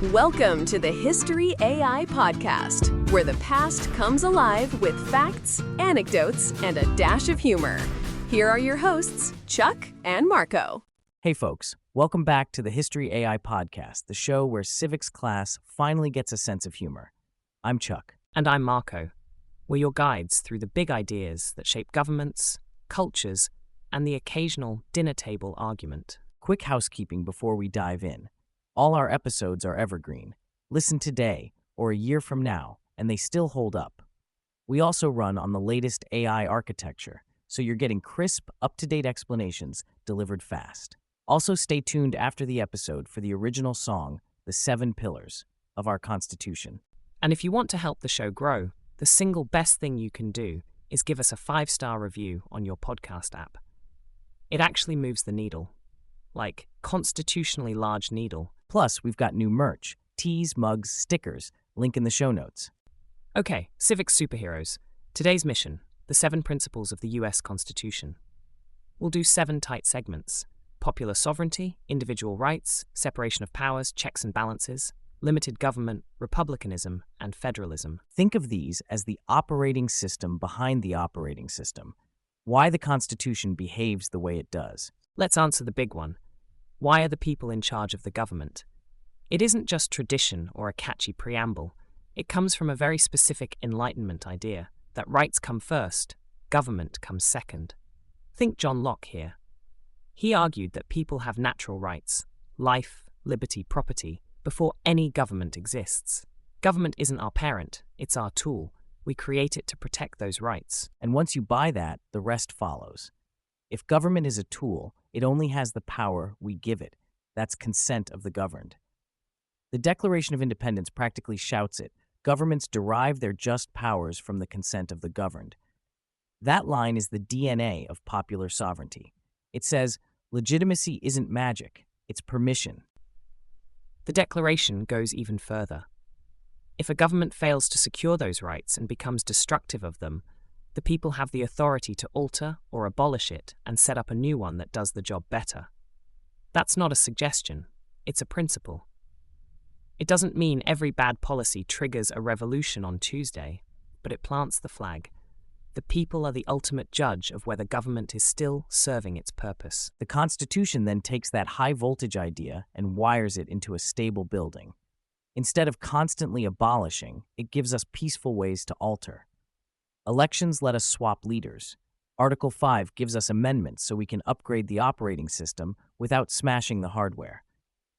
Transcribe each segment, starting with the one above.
Welcome to the History AI Podcast, where the past comes alive with facts, anecdotes, and a dash of humor. Here are your hosts, Chuck and Marco. Hey folks, welcome back to the History AI Podcast, the show where civics class finally gets a sense of humor. I'm Chuck. And I'm Marco. We're your guides through the big ideas that shape governments, cultures, and the occasional dinner table argument. Quick housekeeping before we dive in. All our episodes are evergreen. Listen today or a year from now, and they still hold up. We also run on the latest AI architecture, so you're getting crisp, up-to-date explanations delivered fast. Also, stay tuned after the episode for the original song, The 7 Pillars of Our Constitution. And if you want to help the show grow, the single best thing you can do is give us a 5-star review on your podcast app. It actually moves the needle. Like, constitutionally large needle. Plus, we've got new merch, tees, mugs, stickers, link in the show notes. Okay, civics superheroes. Today's mission, the 7 principles of the US Constitution. We'll do 7 tight segments: popular sovereignty, individual rights, separation of powers, checks and balances, limited government, republicanism, and federalism. Think of these as the operating system behind the operating system. Why the Constitution behaves the way it does. Let's answer the big one. Why are the people in charge of the government? It isn't just tradition or a catchy preamble. It comes from a very specific Enlightenment idea that rights come first, government comes second. Think John Locke here. He argued that people have natural rights, life, liberty, property, before any government exists. Government isn't our parent, it's our tool. We create it to protect those rights. And once you buy that, the rest follows. If government is a tool, it only has the power we give it. That's consent of the governed. The Declaration of Independence practically shouts it. Governments derive their just powers from the consent of the governed. That line is the DNA of popular sovereignty. It says, legitimacy isn't magic, it's permission. The Declaration goes even further. If a government fails to secure those rights and becomes destructive of them, the people have the authority to alter or abolish it and set up a new one that does the job better. That's not a suggestion, it's a principle. It doesn't mean every bad policy triggers a revolution on Tuesday, but it plants the flag. The people are the ultimate judge of whether government is still serving its purpose. The Constitution then takes that high-voltage idea and wires it into a stable building. Instead of constantly abolishing, it gives us peaceful ways to alter. Elections let us swap leaders. Article 5 gives us amendments so we can upgrade the operating system without smashing the hardware.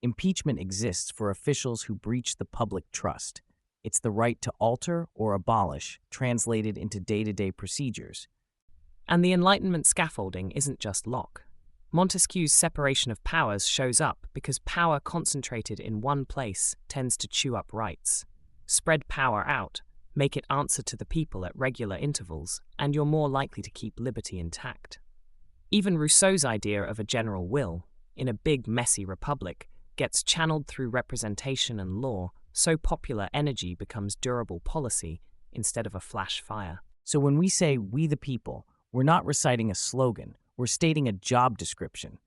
Impeachment exists for officials who breach the public trust. It's the right to alter or abolish, translated into day-to-day procedures. And the Enlightenment scaffolding isn't just Locke. Montesquieu's separation of powers shows up because power concentrated in one place tends to chew up rights. Spread power out, make it answer to the people at regular intervals, and you're more likely to keep liberty intact. Even Rousseau's idea of a general will, in a big, messy republic, gets channeled through representation and law, so popular energy becomes durable policy instead of a flash fire. So when we say "we the people," we're not reciting a slogan, we're stating a job description.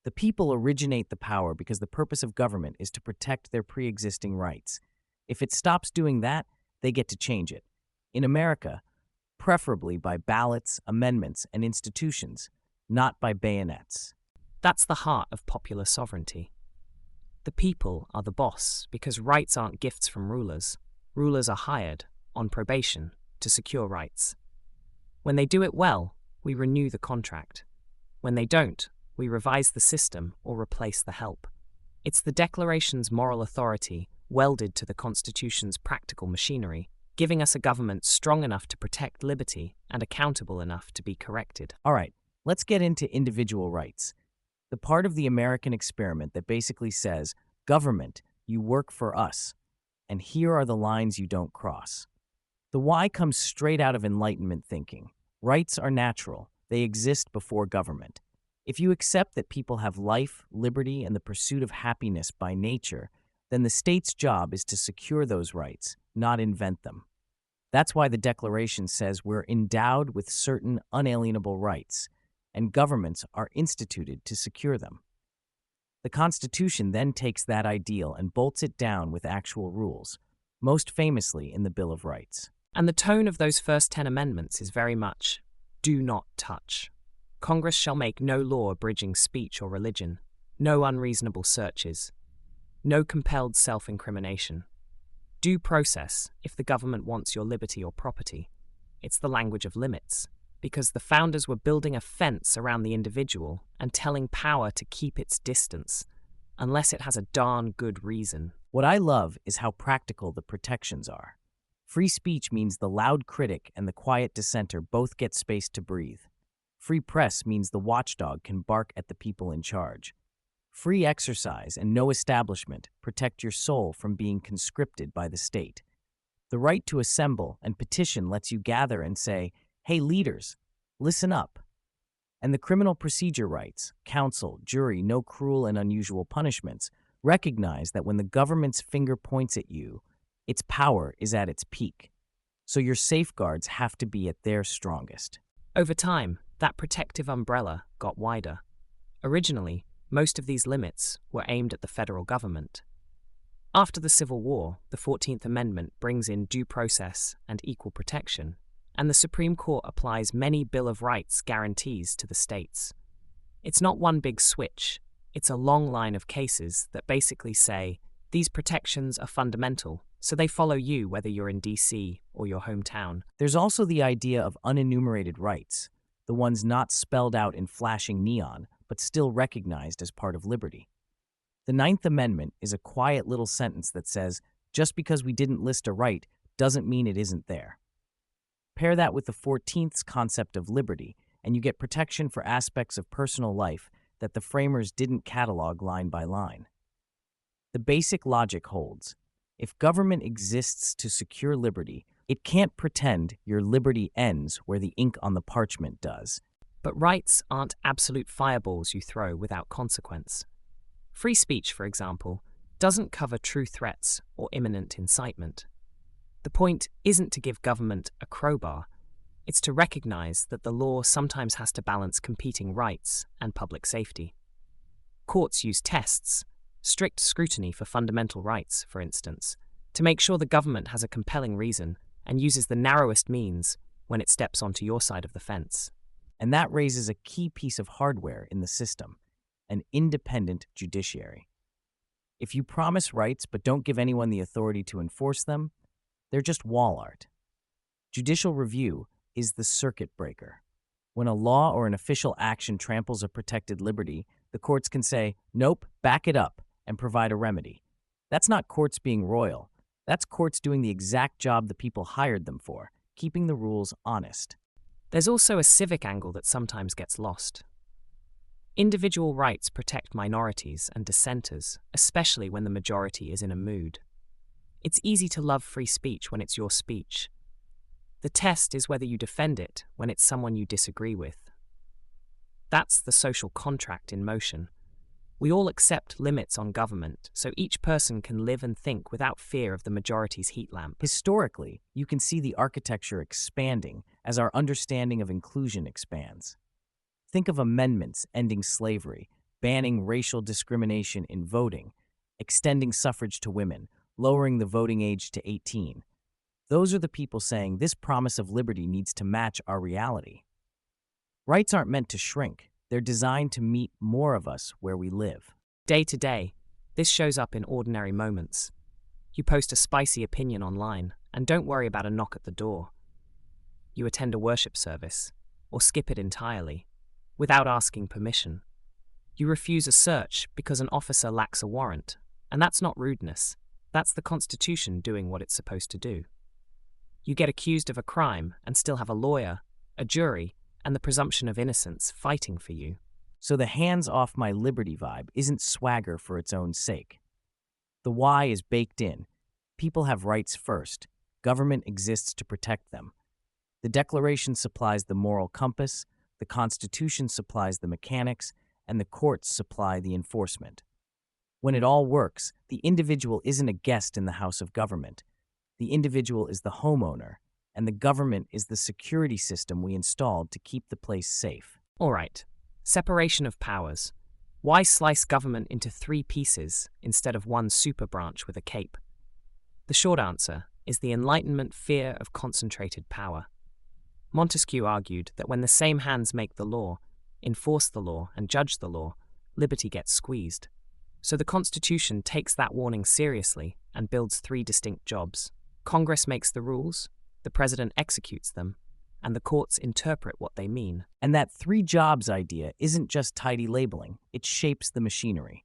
The people originate the power because the purpose of government is to protect their pre-existing rights. If it stops doing that, they get to change it. In America, preferably by ballots, amendments, and institutions, not by bayonets. That's the heart of popular sovereignty. The people are the boss because rights aren't gifts from rulers. Rulers are hired, on probation, to secure rights. When they do it well, we renew the contract. When they don't, we revise the system or replace the help. It's the Declaration's moral authority welded to the Constitution's practical machinery, giving us a government strong enough to protect liberty and accountable enough to be corrected. All right, let's get into individual rights. The part of the American experiment that basically says, government, you work for us, and here are the lines you don't cross. The why comes straight out of Enlightenment thinking. Rights are natural. They exist before government. If you accept that people have life, liberty, and the pursuit of happiness by nature, then the state's job is to secure those rights, not invent them. That's why the Declaration says we're endowed with certain unalienable rights, and governments are instituted to secure them. The Constitution then takes that ideal and bolts it down with actual rules, most famously in the Bill of Rights. And the tone of those first 10 amendments is very much, do not touch. Congress shall make no law abridging speech or religion, no unreasonable searches, no compelled self-incrimination. Due process, if the government wants your liberty or property. It's the language of limits, because the founders were building a fence around the individual and telling power to keep its distance, unless it has a darn good reason. What I love is how practical the protections are. Free speech means the loud critic and the quiet dissenter both get space to breathe. Free press means the watchdog can bark at the people in charge. Free exercise and no establishment protect your soul from being conscripted by the state. The right to assemble and petition lets you gather and say, hey, leaders, listen up. And the criminal procedure rights, counsel, jury, no cruel and unusual punishments, recognize that when the government's finger points at you, its power is at its peak. So your safeguards have to be at their strongest. Over time, that protective umbrella got wider. Originally, most of these limits were aimed at the federal government. After the Civil War, the 14th Amendment brings in due process and equal protection, and the Supreme Court applies many Bill of Rights guarantees to the states. It's not one big switch, it's a long line of cases that basically say, these protections are fundamental, so they follow you whether you're in DC or your hometown. There's also the idea of unenumerated rights, the ones not spelled out in flashing neon, but still recognized as part of liberty. The Ninth Amendment is a quiet little sentence that says, just because we didn't list a right doesn't mean it isn't there. Pair that with the 14th's concept of liberty, and you get protection for aspects of personal life that the framers didn't catalog line by line. The basic logic holds. If government exists to secure liberty, it can't pretend your liberty ends where the ink on the parchment does. But rights aren't absolute fireballs you throw without consequence. Free speech, for example, doesn't cover true threats or imminent incitement. The point isn't to give government a crowbar, it's to recognize that the law sometimes has to balance competing rights and public safety. Courts use tests, strict scrutiny for fundamental rights, for instance, to make sure the government has a compelling reason and uses the narrowest means when it steps onto your side of the fence. And that raises a key piece of hardware in the system, an independent judiciary. If you promise rights but don't give anyone the authority to enforce them, they're just wall art. Judicial review is the circuit breaker. When a law or an official action tramples a protected liberty, the courts can say, nope, back it up, and provide a remedy. That's not courts being royal. That's courts doing the exact job the people hired them for, keeping the rules honest. There's also a civic angle that sometimes gets lost. Individual rights protect minorities and dissenters, especially when the majority is in a mood. It's easy to love free speech when it's your speech. The test is whether you defend it when it's someone you disagree with. That's the social contract in motion. We all accept limits on government, so each person can live and think without fear of the majority's heat lamp. Historically, you can see the architecture expanding as our understanding of inclusion expands. Think of amendments ending slavery, banning racial discrimination in voting, extending suffrage to women, lowering the voting age to 18. Those are the people saying this promise of liberty needs to match our reality. Rights aren't meant to shrink. They're designed to meet more of us where we live. Day to day, this shows up in ordinary moments. You post a spicy opinion online and don't worry about a knock at the door. You attend a worship service, or skip it entirely, without asking permission. You refuse a search because an officer lacks a warrant, and that's not rudeness. That's the Constitution doing what it's supposed to do. You get accused of a crime and still have a lawyer, a jury, and the presumption of innocence fighting for you. So the hands off my liberty vibe isn't swagger for its own sake. The why is baked in. People have rights first. Government exists to protect them. The Declaration supplies the moral compass, the Constitution supplies the mechanics, and the courts supply the enforcement. When it all works, the individual isn't a guest in the house of government. The individual is the homeowner, and the government is the security system we installed to keep the place safe. All right, separation of powers. Why slice government into three pieces instead of one super branch with a cape? The short answer is the Enlightenment fear of concentrated power. Montesquieu argued that when the same hands make the law, enforce the law, and judge the law, liberty gets squeezed. So the Constitution takes that warning seriously and builds three distinct jobs. Congress makes the rules, the President executes them, and the courts interpret what they mean. And that three jobs idea isn't just tidy labeling, it shapes the machinery.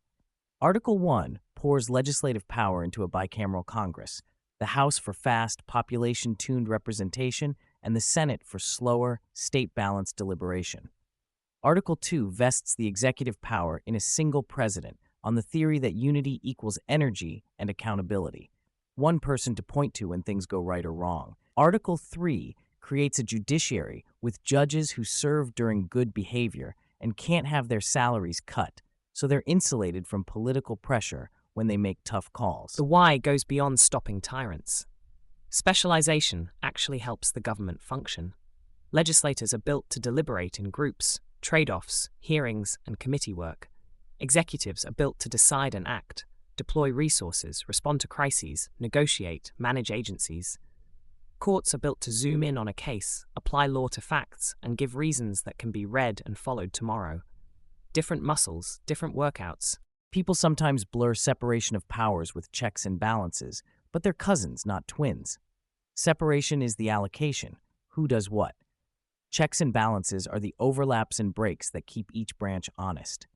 Article 1 pours legislative power into a bicameral Congress, the House for fast, population-tuned representation, and the Senate for slower, state-balanced deliberation. Article 2 vests the executive power in a single president on the theory that unity equals energy and accountability, one person to point to when things go right or wrong. Article 3 creates a judiciary with judges who serve during good behavior and can't have their salaries cut, so they're insulated from political pressure when they make tough calls. The why goes beyond stopping tyrants. Specialization actually helps the government function. Legislators are built to deliberate in groups, trade-offs, hearings, and committee work. Executives are built to decide and act, deploy resources, respond to crises, negotiate, manage agencies. Courts are built to zoom in on a case, apply law to facts, and give reasons that can be read and followed tomorrow. Different muscles, different workouts. People sometimes blur separation of powers with checks and balances, but they're cousins, not twins. Separation is the allocation, who does what. Checks and balances are the overlaps and breaks that keep each branch honest.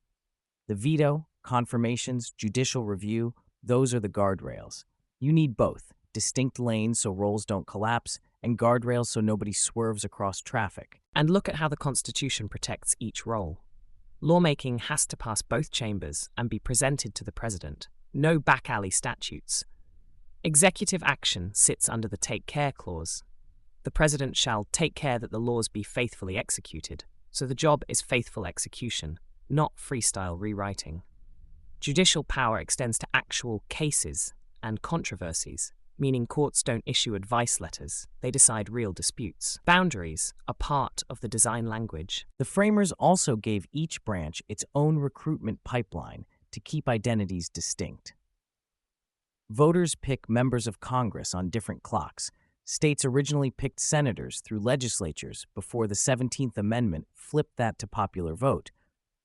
The veto, confirmations, judicial review, those are the guardrails. You need both, distinct lanes so roles don't collapse, and guardrails so nobody swerves across traffic. And look at how the Constitution protects each role. Lawmaking has to pass both chambers and be presented to the President. No back-alley statutes. Executive action sits under the Take Care Clause. The President shall take care that the laws be faithfully executed, so the job is faithful execution, not freestyle rewriting. Judicial power extends to actual cases and controversies, meaning courts don't issue advice letters, they decide real disputes. Boundaries are part of the design language. The framers also gave each branch its own recruitment pipeline to keep identities distinct. Voters pick members of Congress on different clocks. States originally picked senators through legislatures before the 17th Amendment flipped that to popular vote.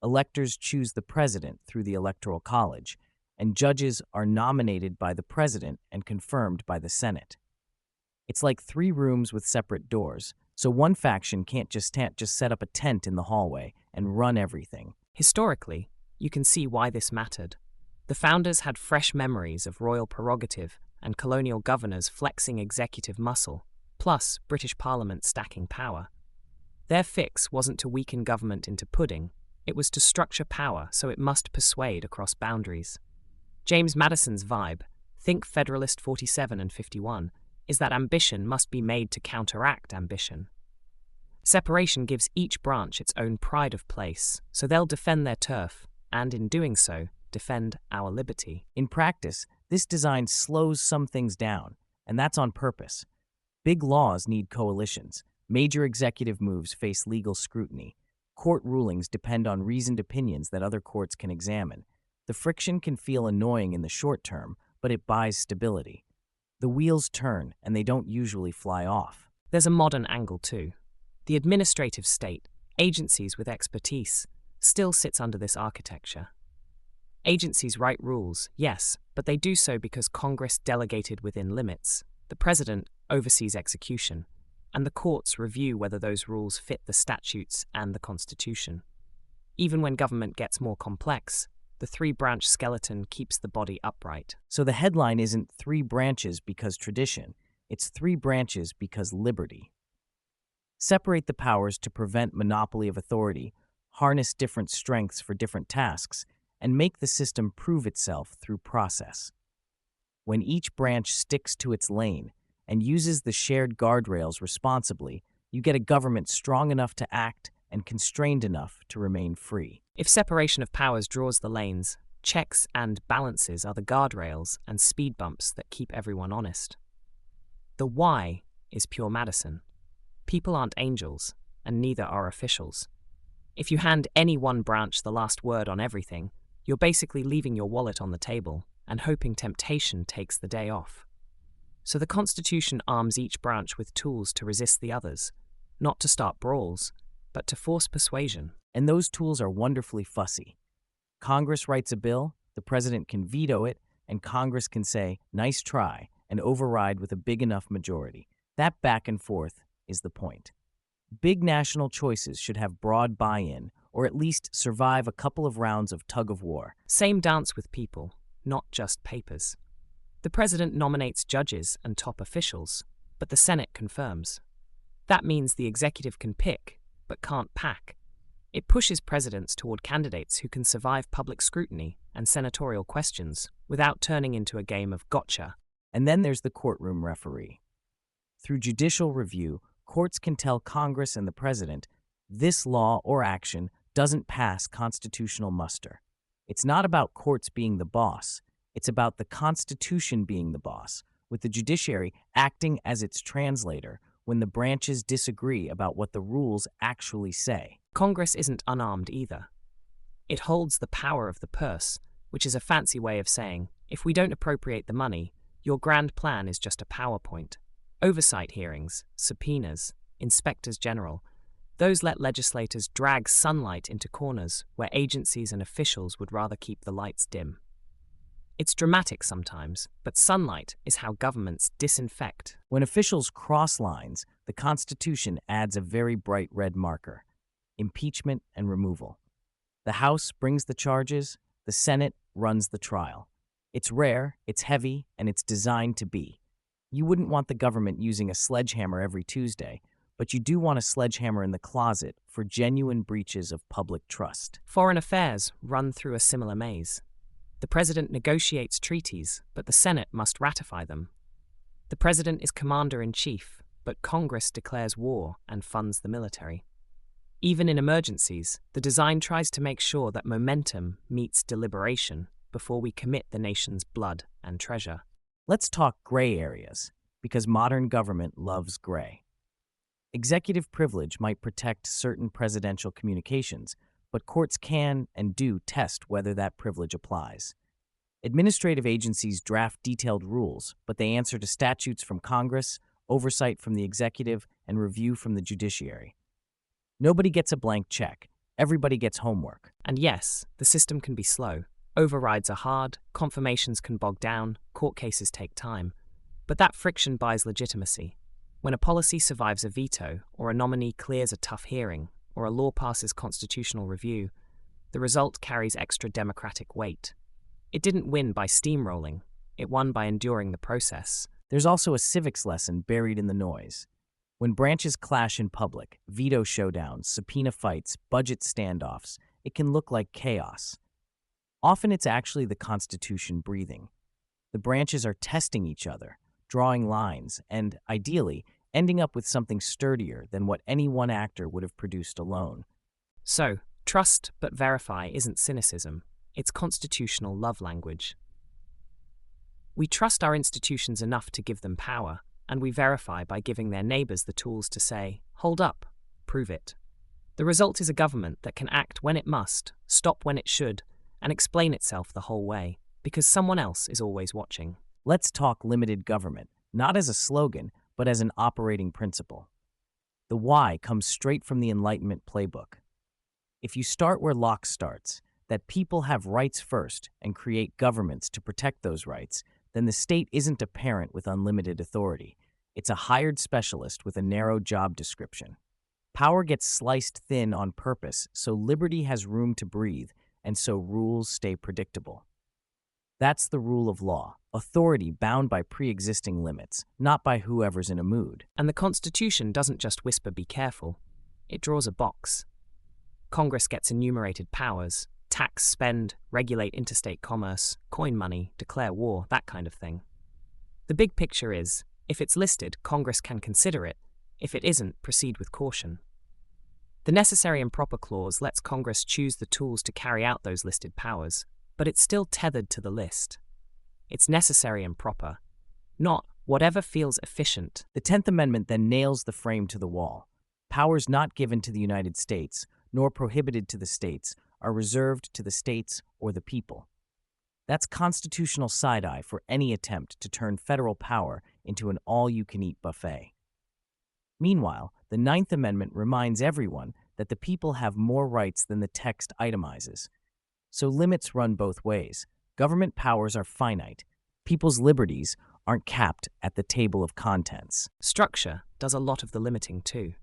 Electors choose the president through the Electoral College, and judges are nominated by the president and confirmed by the Senate. It's like three rooms with separate doors, so one faction can't just set up a tent in the hallway and run everything. Historically, you can see why this mattered. The founders had fresh memories of royal prerogative and colonial governors flexing executive muscle, plus British Parliament stacking power. Their fix wasn't to weaken government into pudding, it was to structure power so it must persuade across boundaries. James Madison's vibe, think Federalist 47 and 51, is that ambition must be made to counteract ambition. Separation gives each branch its own pride of place, so they'll defend their turf, and in doing so, defend our liberty. In practice, this design slows some things down, and that's on purpose. Big laws need coalitions. Major executive moves face legal scrutiny. Court rulings depend on reasoned opinions that other courts can examine. The friction can feel annoying in the short term, but it buys stability. The wheels turn, and they don't usually fly off. There's a modern angle too. The administrative state, agencies with expertise, still sits under this architecture. Agencies write rules, yes, but they do so because Congress delegated within limits. The President oversees execution, and the courts review whether those rules fit the statutes and the Constitution. Even when government gets more complex, the three-branch skeleton keeps the body upright. So the headline isn't three branches because tradition, it's three branches because liberty. Separate the powers to prevent monopoly of authority, harness different strengths for different tasks, and make the system prove itself through process. When each branch sticks to its lane and uses the shared guardrails responsibly, you get a government strong enough to act and constrained enough to remain free. If separation of powers draws the lanes, checks and balances are the guardrails and speed bumps that keep everyone honest. The why is pure Madison. People aren't angels, and neither are officials. If you hand any one branch the last word on everything, you're basically leaving your wallet on the table and hoping temptation takes the day off. So the Constitution arms each branch with tools to resist the others, not to start brawls, but to force persuasion. And those tools are wonderfully fussy. Congress writes a bill, the president can veto it, and Congress can say, "Nice try," and override with a big enough majority. That back and forth is the point. Big national choices should have broad buy-in, or at least survive a couple of rounds of tug-of-war. Same dance with people, not just papers. The president nominates judges and top officials, but the Senate confirms. That means the executive can pick, but can't pack. It pushes presidents toward candidates who can survive public scrutiny and senatorial questions without turning into a game of gotcha. And then there's the courtroom referee. Through judicial review, courts can tell Congress and the president, this law or action doesn't pass constitutional muster. It's not about courts being the boss. It's about the Constitution being the boss, with the judiciary acting as its translator when the branches disagree about what the rules actually say. Congress isn't unarmed either. It holds the power of the purse, which is a fancy way of saying, if we don't appropriate the money, your grand plan is just a PowerPoint. Oversight hearings, subpoenas, inspectors general, those let legislators drag sunlight into corners where agencies and officials would rather keep the lights dim. It's dramatic sometimes, but sunlight is how governments disinfect. When officials cross lines, the Constitution adds a very bright red marker: impeachment and removal. The House brings the charges, the Senate runs the trial. It's rare, it's heavy, and it's designed to be. You wouldn't want the government using a sledgehammer every Tuesday, but you do want a sledgehammer in the closet for genuine breaches of public trust. Foreign affairs run through a similar maze. The president negotiates treaties, but the Senate must ratify them. The president is commander-in-chief, but Congress declares war and funds the military. Even in emergencies, the design tries to make sure that momentum meets deliberation before we commit the nation's blood and treasure. Let's talk gray areas, because modern government loves gray. Executive privilege might protect certain presidential communications, but courts can and do test whether that privilege applies. Administrative agencies draft detailed rules, but they answer to statutes from Congress, oversight from the executive, and review from the judiciary. Nobody gets a blank check. Everybody gets homework. And yes, the system can be slow. Overrides are hard, confirmations can bog down, court cases take time. But that friction buys legitimacy. When a policy survives a veto, or a nominee clears a tough hearing, or a law passes constitutional review, the result carries extra democratic weight. It didn't win by steamrolling. It won by enduring the process. There's also a civics lesson buried in the noise. When branches clash in public, veto showdowns, subpoena fights, budget standoffs, it can look like chaos. Often it's actually the Constitution breathing. The branches are testing each other, drawing lines, and, ideally, ending up with something sturdier than what any one actor would have produced alone. So, trust but verify isn't cynicism. It's constitutional love language. We trust our institutions enough to give them power, and we verify by giving their neighbors the tools to say, hold up, prove it. The result is a government that can act when it must, stop when it should, and explain itself the whole way, because someone else is always watching. Let's talk limited government, not as a slogan, but as an operating principle. The why comes straight from the Enlightenment playbook. If you start where Locke starts, that people have rights first and create governments to protect those rights, then the state isn't a parent with unlimited authority. It's a hired specialist with a narrow job description. Power gets sliced thin on purpose so liberty has room to breathe and so rules stay predictable. That's the rule of law, authority bound by pre-existing limits, not by whoever's in a mood. And the Constitution doesn't just whisper be careful, it draws a box. Congress gets enumerated powers: tax, spend, regulate interstate commerce, coin money, declare war, that kind of thing. The big picture is, if it's listed, Congress can consider it. If it isn't, proceed with caution. The necessary and proper clause lets Congress choose the tools to carry out those listed powers, but it's still tethered to the list. It's necessary and proper, not whatever feels efficient. The 10th Amendment then nails the frame to the wall. Powers not given to the United States, nor prohibited to the states, are reserved to the states or the people. That's constitutional side-eye for any attempt to turn federal power into an all-you-can-eat buffet. Meanwhile, the Ninth Amendment reminds everyone that the people have more rights than the text itemizes. So limits run both ways. Government powers are finite. People's liberties aren't capped at the table of contents. Structure does a lot of the limiting too.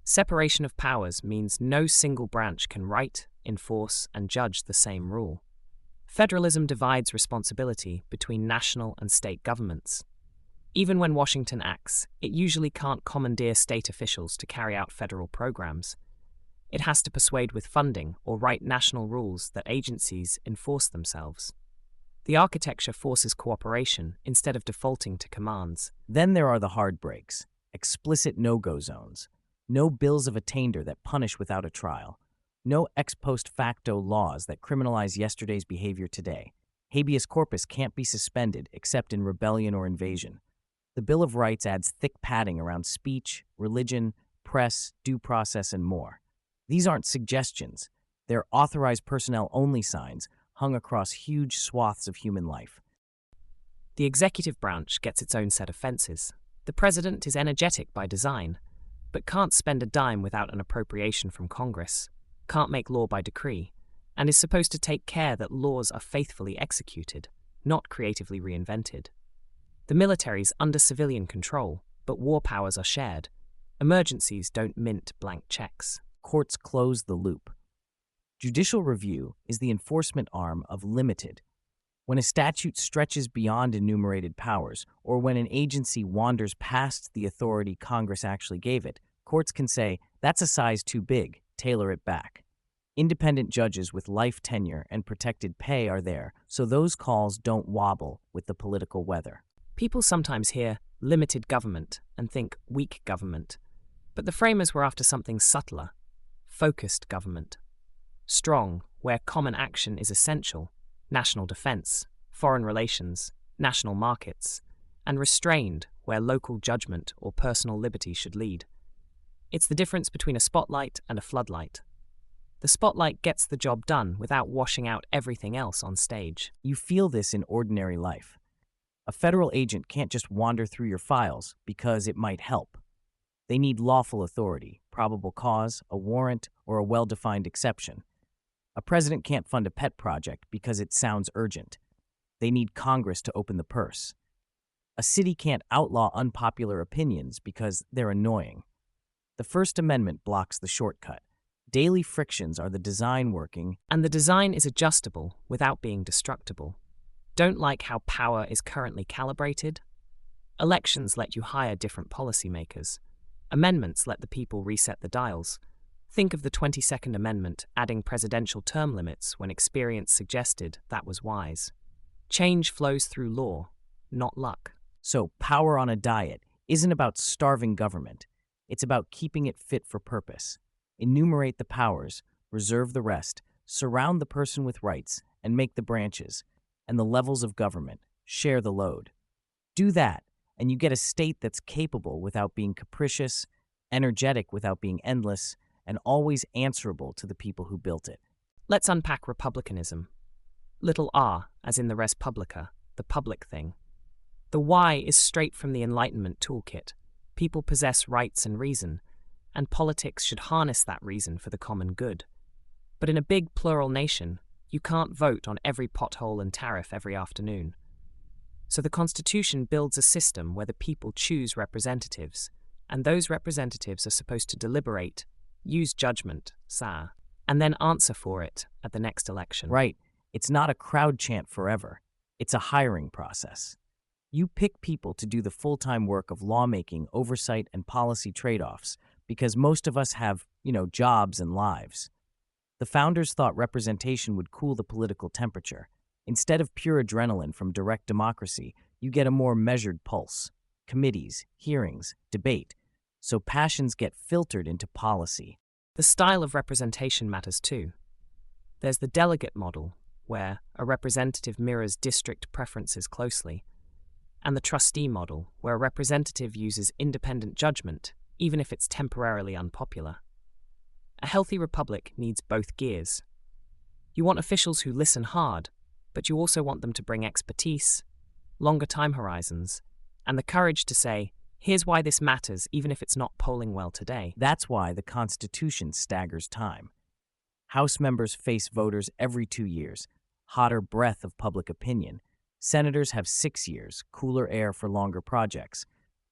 Separation of powers means no single branch can write, enforce, and judge the same rule. Federalism divides responsibility between national and state governments. Even when Washington acts, it usually can't commandeer state officials to carry out federal programs. It has to persuade with funding or write national rules that agencies enforce themselves. The architecture forces cooperation instead of defaulting to commands. Then there are the hard breaks, explicit no-go zones, no bills of attainder that punish without a trial, no ex post facto laws that criminalize yesterday's behavior today. Habeas corpus can't be suspended except in rebellion or invasion. The Bill of Rights adds thick padding around speech, religion, press, due process, and more. These aren't suggestions. They're authorized personnel-only signs hung across huge swaths of human life. The executive branch gets its own set of fences. The president is energetic by design, but can't spend a dime without an appropriation from Congress, can't make law by decree, and is supposed to take care that laws are faithfully executed, not creatively reinvented. The military's under civilian control, but war powers are shared. Emergencies don't mint blank checks. Courts close the loop. Judicial review is the enforcement arm of limited. When a statute stretches beyond enumerated powers, or when an agency wanders past the authority Congress actually gave it, courts can say, that's a size too big, tailor it back. Independent judges with life tenure and protected pay are there, so those calls don't wobble with the political weather. People sometimes hear limited government and think weak government, but the framers were after something subtler, focused government. Strong, where common action is essential, national defense, foreign relations, national markets, and restrained, where local judgment or personal liberty should lead. It's the difference between a spotlight and a floodlight. The spotlight gets the job done without washing out everything else on stage. You feel this in ordinary life. A federal agent can't just wander through your files because it might help. They need lawful authority, probable cause, a warrant, or a well-defined exception. A president can't fund a pet project because it sounds urgent. They need Congress to open the purse. A city can't outlaw unpopular opinions because they're annoying. The First Amendment blocks the shortcut. Daily frictions are the design working, and the design is adjustable without being destructible. Don't like how power is currently calibrated? Elections let you hire different policymakers. Amendments let the people reset the dials. Think of the 22nd Amendment adding presidential term limits when experience suggested that was wise. Change flows through law, not luck. So power on a diet isn't about starving government. It's about keeping it fit for purpose. Enumerate the powers, reserve the rest, surround the person with rights, and make the branches and the levels of government share the load. Do that, and you get a state that's capable without being capricious, energetic without being endless, and always answerable to the people who built it. Let's unpack republicanism. Little r, as in the res publica, the public thing. The Y is straight from the Enlightenment toolkit. People possess rights and reason, and politics should harness that reason for the common good. But in a big plural nation, you can't vote on every pothole and tariff every afternoon. So the Constitution builds a system where the people choose representatives, and those representatives are supposed to deliberate, use judgment, and then answer for it at the next election. Right. It's not a crowd chant forever. It's a hiring process. You pick people to do the full-time work of lawmaking, oversight, and policy trade-offs because most of us have, jobs and lives. The founders thought representation would cool the political temperature. Instead of pure adrenaline from direct democracy, you get a more measured pulse. Committees, hearings, debate. So passions get filtered into policy. The style of representation matters too. There's the delegate model, where a representative mirrors district preferences closely, and the trustee model, where a representative uses independent judgment, even if it's temporarily unpopular. A healthy republic needs both gears. You want officials who listen hard, but you also want them to bring expertise, longer time horizons, and the courage to say, here's why this matters, even if it's not polling well today. That's why the Constitution staggers time. House members face voters every 2 years, hotter breath of public opinion. Senators have 6 years, cooler air for longer projects.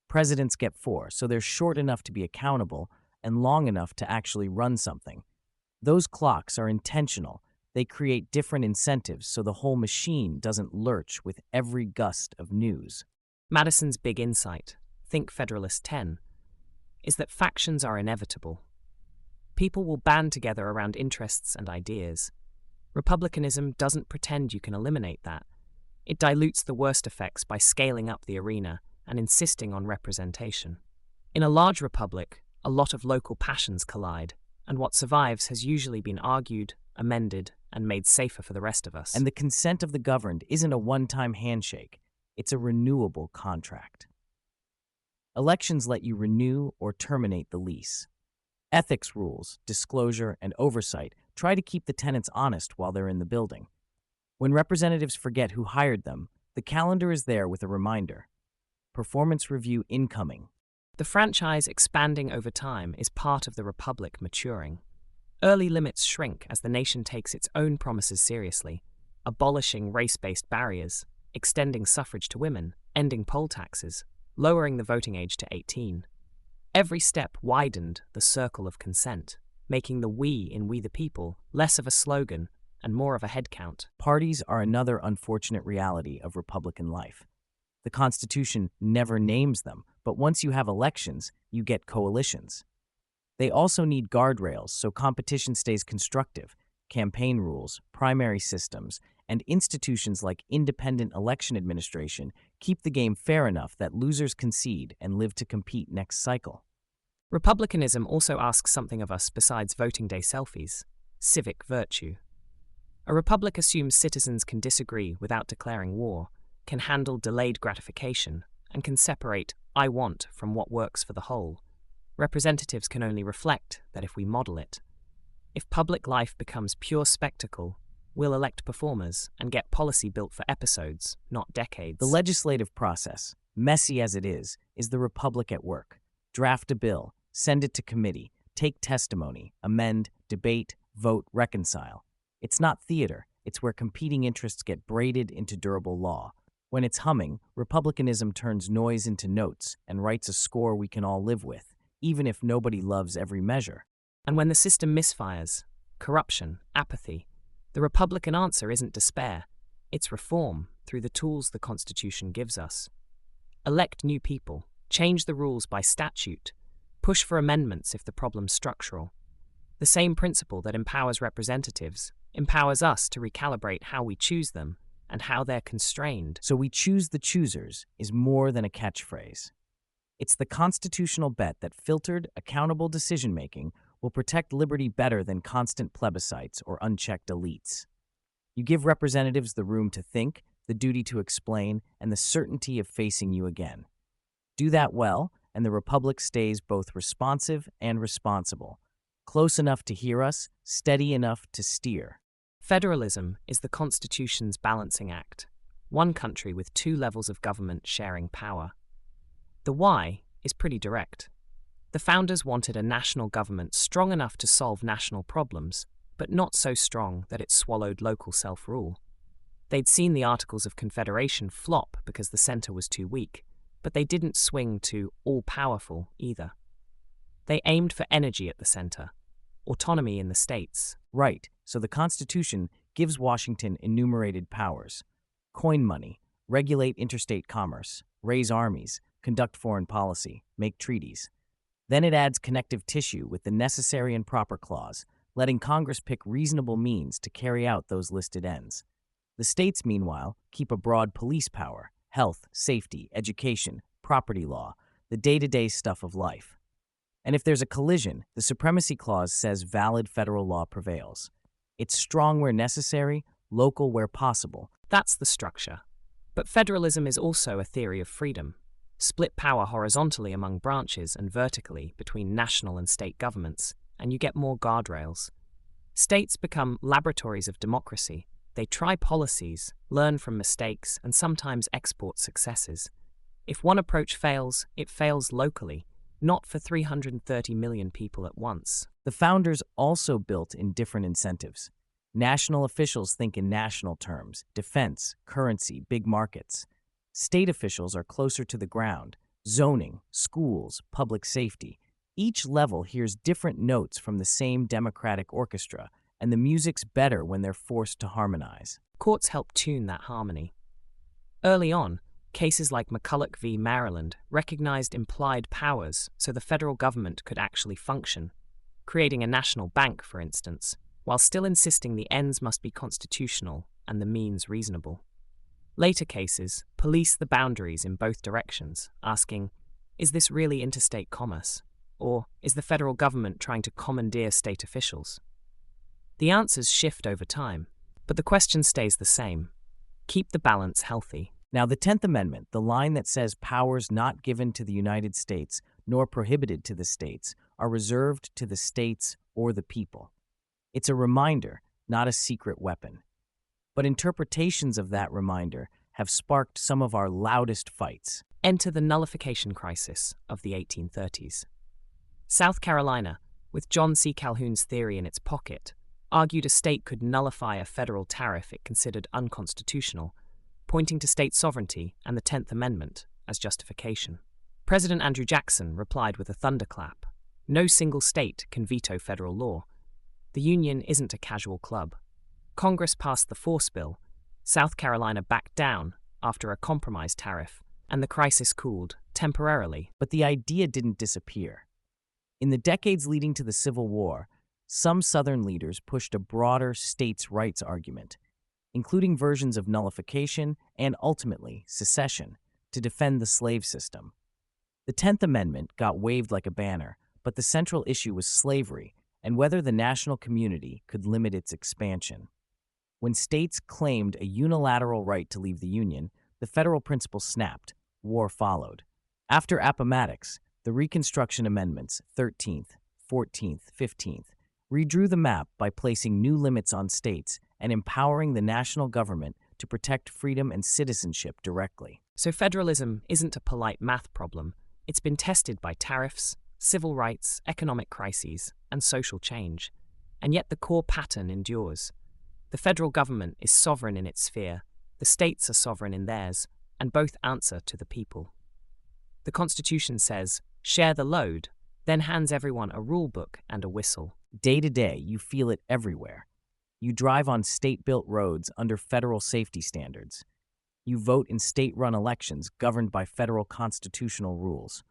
Presidents get 4, so they're short enough to be accountable and long enough to actually run something. Those clocks are intentional. They create different incentives so the whole machine doesn't lurch with every gust of news. Madison's big insight, think Federalist 10, is that factions are inevitable. People will band together around interests and ideas. Republicanism doesn't pretend you can eliminate that. It dilutes the worst effects by scaling up the arena and insisting on representation. In a large republic, a lot of local passions collide, and what survives has usually been argued, amended, and made safer for the rest of us. And the consent of the governed isn't a one-time handshake. It's a renewable contract. Elections let you renew or terminate the lease. Ethics rules, disclosure, and oversight try to keep the tenants honest while they're in the building. When representatives forget who hired them, the calendar is there with a reminder. Performance review incoming. The franchise expanding over time is part of the republic maturing. Early limits shrink as the nation takes its own promises seriously, abolishing race-based barriers, extending suffrage to women, ending poll taxes, lowering the voting age to 18. Every step widened the circle of consent, making the we in We the People less of a slogan and more of a headcount. Parties are another unfortunate reality of Republican life. The Constitution never names them, but once you have elections, you get coalitions. They also need guardrails so competition stays constructive, campaign rules, primary systems, and institutions like independent election administration keep the game fair enough that losers concede and live to compete next cycle. Republicanism also asks something of us besides voting day selfies: civic virtue. A republic assumes citizens can disagree without declaring war, can handle delayed gratification, and can separate I want from what works for the whole. Representatives can only reflect that if we model it. If public life becomes pure spectacle, we'll elect performers and get policy built for episodes, not decades. The legislative process, messy as it is the republic at work. Draft a bill, send it to committee, take testimony, amend, debate, vote, reconcile. It's not theater, it's where competing interests get braided into durable law. When it's humming, republicanism turns noise into notes and writes a score we can all live with, even if nobody loves every measure. And when the system misfires, corruption, apathy, the Republican answer isn't despair, it's reform through the tools the Constitution gives us. Elect new people, change the rules by statute, push for amendments if the problem's structural. The same principle that empowers representatives empowers us to recalibrate how we choose them and how they're constrained. So we choose the choosers is more than a catchphrase. It's the constitutional bet that filtered, accountable decision-making will protect liberty better than constant plebiscites or unchecked elites. You give representatives the room to think, the duty to explain, and the certainty of facing you again. Do that well, and the republic stays both responsive and responsible, close enough to hear us, steady enough to steer. Federalism is the Constitution's balancing act, one country with two levels of government sharing power. The why is pretty direct. The founders wanted a national government strong enough to solve national problems, but not so strong that it swallowed local self-rule. They'd seen the Articles of Confederation flop because the center was too weak, but they didn't swing to all-powerful either. They aimed for energy at the center, autonomy in the states. Right, so the Constitution gives Washington enumerated powers: coin money, regulate interstate commerce, raise armies, conduct foreign policy, make treaties. Then it adds connective tissue with the necessary and proper clause, letting Congress pick reasonable means to carry out those listed ends. The states, meanwhile, keep a broad police power: health, safety, education, property law, the day-to-day stuff of life. And if there's a collision, the Supremacy Clause says valid federal law prevails. It's strong where necessary, local where possible. That's the structure. But federalism is also a theory of freedom. Split power horizontally among branches and vertically between national and state governments, and you get more guardrails. States become laboratories of democracy. They try policies, learn from mistakes, and sometimes export successes. If one approach fails, it fails locally, not for 330 million people at once. The founders also built in different incentives. National officials think in national terms: defense, currency, big markets. State officials are closer to the ground: zoning, schools, public safety. Each level hears different notes from the same democratic orchestra, and the music's better when they're forced to harmonize. Courts help tune that harmony. Early on, cases like McCulloch v. Maryland recognized implied powers so the federal government could actually function, creating a national bank, for instance, while still insisting the ends must be constitutional and the means reasonable. Later cases police the boundaries in both directions, asking, is this really interstate commerce? Or is the federal government trying to commandeer state officials? The answers shift over time, but the question stays the same. Keep the balance healthy. Now, the 10th Amendment, the line that says powers not given to the United States nor prohibited to the states are reserved to the states or the people. It's a reminder, not a secret weapon. But interpretations of that reminder have sparked some of our loudest fights. Enter the nullification crisis of the 1830s. South Carolina, with John C. Calhoun's theory in its pocket, argued a state could nullify a federal tariff it considered unconstitutional, pointing to state sovereignty and the 10th Amendment as justification. President Andrew Jackson replied with a thunderclap. No single state can veto federal law. The Union isn't a casual club. Congress passed the Force Bill. South Carolina backed down after a compromise tariff, and the crisis cooled, temporarily. But the idea didn't disappear. In the decades leading to the Civil War, some Southern leaders pushed a broader states' rights argument, including versions of nullification and, ultimately, secession, to defend the slave system. The 10th Amendment got waved like a banner, but the central issue was slavery and whether the national community could limit its expansion. When states claimed a unilateral right to leave the Union, the federal principle snapped. War followed. After Appomattox, the Reconstruction Amendments, 13th, 14th, 15th, redrew the map by placing new limits on states and empowering the national government to protect freedom and citizenship directly. So federalism isn't a polite math problem. It's been tested by tariffs, civil rights, economic crises, and social change. And yet the core pattern endures. The federal government is sovereign in its sphere, the states are sovereign in theirs, and both answer to the people. The Constitution says, share the load, then hands everyone a rule book and a whistle. Day to day, you feel it everywhere. You drive on state-built roads under federal safety standards. You vote in state-run elections governed by federal constitutional rules.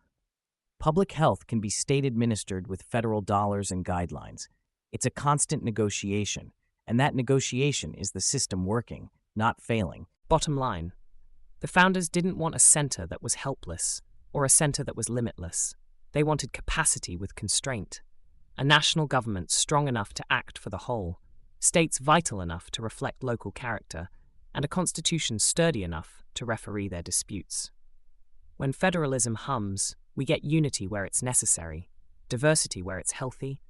Public health can be state-administered with federal dollars and guidelines. It's a constant negotiation, and that negotiation is the system working, not failing. Bottom line, the founders didn't want a center that was helpless or a center that was limitless. They wanted capacity with constraint, a national government strong enough to act for the whole, states vital enough to reflect local character, and a constitution sturdy enough to referee their disputes. When federalism hums, we get unity where it's necessary, diversity where it's healthy,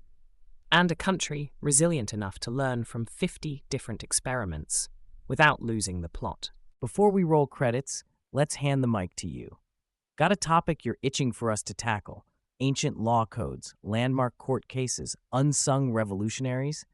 and a country resilient enough to learn from 50 different experiments without losing the plot. Before we roll credits, let's hand the mic to you. Got a topic you're itching for us to tackle? Ancient law codes, landmark court cases, unsung revolutionaries?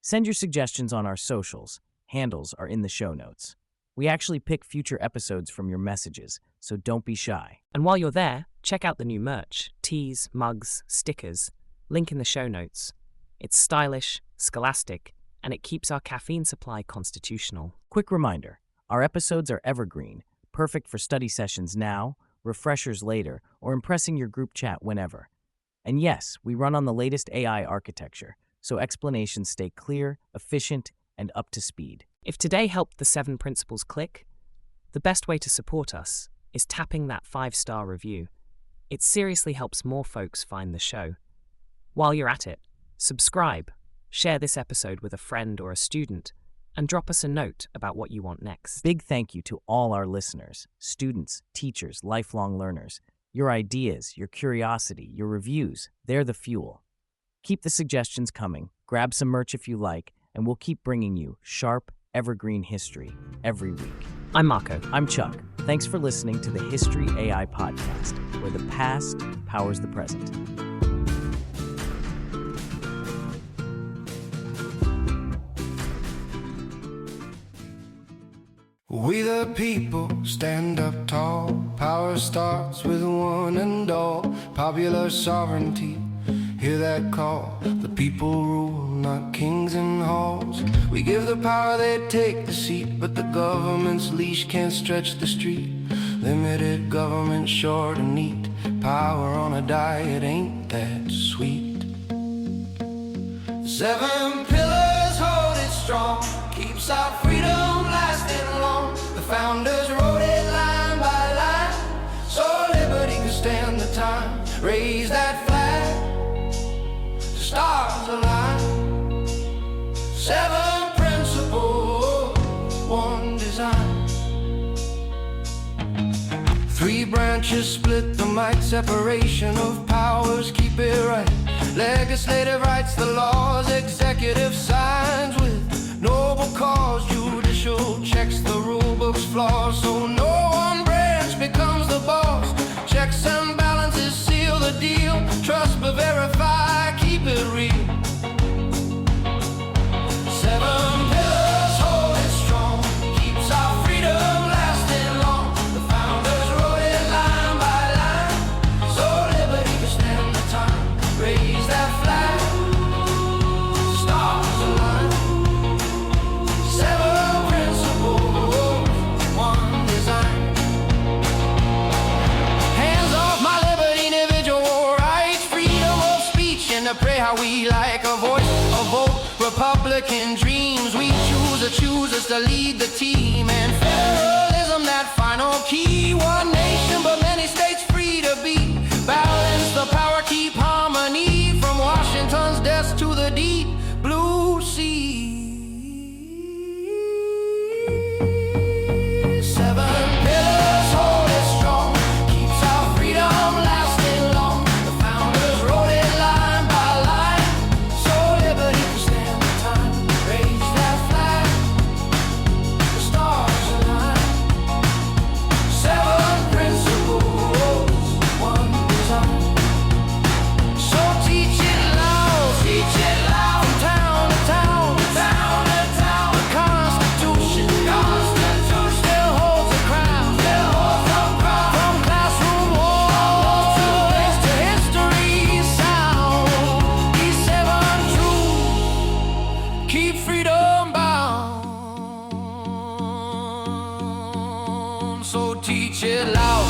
Send your suggestions on our socials. Handles are in the show notes. We actually pick future episodes from your messages, so don't be shy. And while you're there, check out the new merch, tees, mugs, stickers, link in the show notes. It's stylish, scholastic, and it keeps our caffeine supply constitutional. Quick reminder, our episodes are evergreen, perfect for study sessions now, refreshers later, or impressing your group chat whenever. And yes, we run on the latest AI architecture, so explanations stay clear, efficient, and up to speed. If today helped the 7 principles click, the best way to support us is tapping that 5-star review. It seriously helps more folks find the show. While you're at it, subscribe, share this episode with a friend or a student, and drop us a note about what you want next. Big thank you to all our listeners, students, teachers, lifelong learners. Your ideas, your curiosity, your reviews, they're the fuel. Keep the suggestions coming, grab some merch if you like, and we'll keep bringing you sharp, evergreen history every week. I'm Marco. I'm Chuck. Thanks for listening to the History AI Podcast, where the past powers the present. We the people stand up tall. Power starts with one and all. Popular sovereignty, hear that call. The people rule, not kings and halls. We give the power, they take the seat. But the government's leash can't stretch the street. Limited government, short and neat. Power on a diet ain't that sweet. 7 pillars hold it strong. Keeps our freedom lasting long. The founders wrote it line by line, so liberty could stand the time. Raise that flag, the stars align. 7 principles, 1 design. 3 branches split the might. Separation of powers, keep it right. Legislative rights, the laws. Executive signs with noble cause. Judicial checks the rule book's flaws, so no one branch becomes the boss. Checks and balances seal the deal. Trust but verify, keep it real. 7 pillars hold it strong. Keeps our freedom lasting long. The founders wrote it line by line, so liberty can stand the time. Raise that flag, stars align. 7 principles, 1 design. Hands off my liberty, individual rights. Freedom of speech and to pray how we like. A voice, a vote, Republican dreams. We choose us to lead the team. And federalism, that final key. 1 nation but many states free to be. Balance the power, keep harmony. From Washington's desk to the deep blue sea. 7 pillars hold it strong. Keeps our freedom lasting long. The founders wrote it line by line, so liberty can stand the time. Raise that flag, the stars align. 7 principles, 1 design. So teach it loud, teach it loud. From town to town, town to town. The Constitution, still holds the crown, still holds the crown. From classroom walls to history sound. These 7 truths keep freedom bound. So teach it loud.